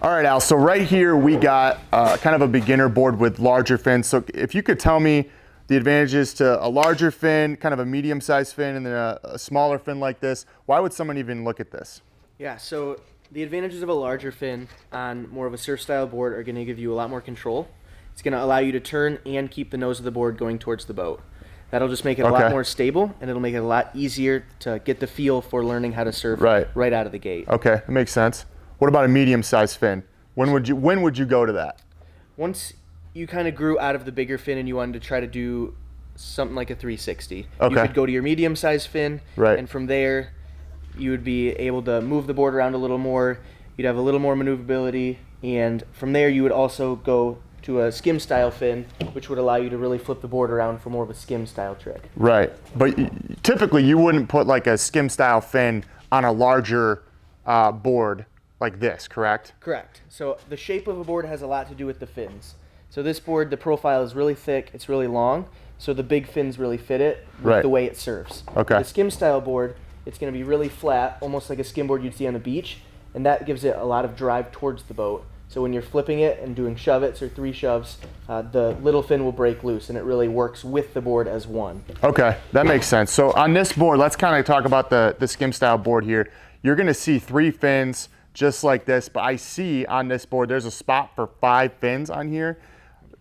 All right, Al, so right here we got kind of a beginner board with larger fins. So if you could tell me the advantages to a larger fin, kind of a medium-sized fin, and then a smaller fin like this, why would someone even look at this? Yeah, so the advantages of a larger fin on more of a surf style board are going to give you a lot more control. It's going to allow you to turn and keep the nose of the board going towards the boat. That'll just make it a lot more stable, and it'll make it a lot easier to get the feel for learning how to surf right out of the gate. Okay, that makes sense. What about a medium-sized fin? When would you go to that? Once you kind of grew out of the bigger fin and you wanted to try to do something like a 360, okay, you could go to your medium-sized fin, and from there you would be able to move the board around a little more. You'd have a little more maneuverability, and from there you would also go to a skim style fin, which would allow you to really flip the board around for more of a skim style trick. Right, but typically you wouldn't put like a skim style fin on a larger board like this, correct? Correct. So the shape of a board has a lot to do with the fins. So this board, the profile is really thick, it's really long, so the big fins really fit it with the way it surfs. Okay. The skim style board, it's going to be really flat, almost like a skim board you'd see on the beach, and that gives it a lot of drive towards the boat. So when you're flipping it and doing shove-its or three shoves, the little fin will break loose, and it really works with the board as one. Okay, that makes sense. So on this board, let's kind of talk about the skim style board here. You're going to see 3 fins just like this, but I see on this board there's a spot for 5 fins on here.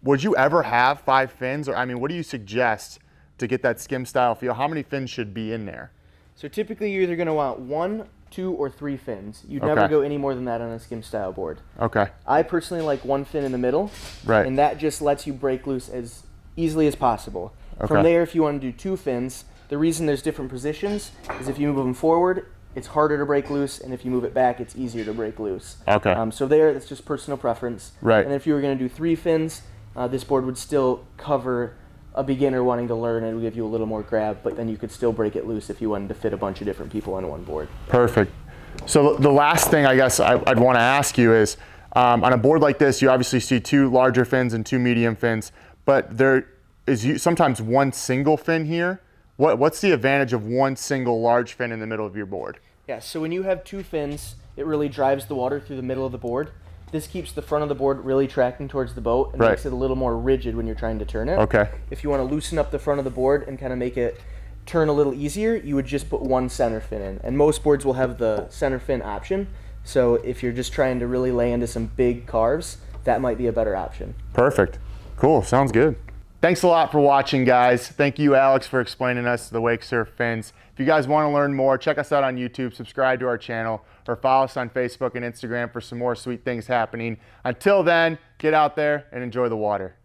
Would you ever have 5 fins? Or I mean, what do you suggest to get that skim style feel? How many fins should be in there? So typically you're either going to want 1, 2, or 3 fins. You'd never go any more than that on a skim style board. Okay. I personally like 1 fin in the middle, and that just lets you break loose as easily as possible. From there, if you want to do 2 fins, the reason there's different positions is if you move them forward, it's harder to break loose, and if you move it back, it's easier to break loose. Okay. So that's just personal preference. Right. And if you were going to do 3 fins, this board would still cover a beginner wanting to learn, and it would give you a little more grab, but then you could still break it loose if you wanted to fit a bunch of different people on one board. Perfect. So the last thing I guess I'd want to ask you is, on a board like this, you obviously see 2 larger fins and 2 medium fins, but there is sometimes 1 single fin here. What's the advantage of 1 single large fin in the middle of your board? Yeah, so when you have 2 fins, it really drives the water through the middle of the board. This keeps the front of the board really tracking towards the boat and makes it a little more rigid when you're trying to turn it. Okay. If you want to loosen up the front of the board and kind of make it turn a little easier, you would just put 1 center fin in. And most boards will have the center fin option. So if you're just trying to really lay into some big carves, that might be a better option. Perfect. Cool. Sounds good. Thanks a lot for watching, guys. Thank you, Alex, for explaining us the Wakesurf fins. If you guys want to learn more, check us out on YouTube, subscribe to our channel, or follow us on Facebook and Instagram for some more sweet things happening. Until then, get out there and enjoy the water.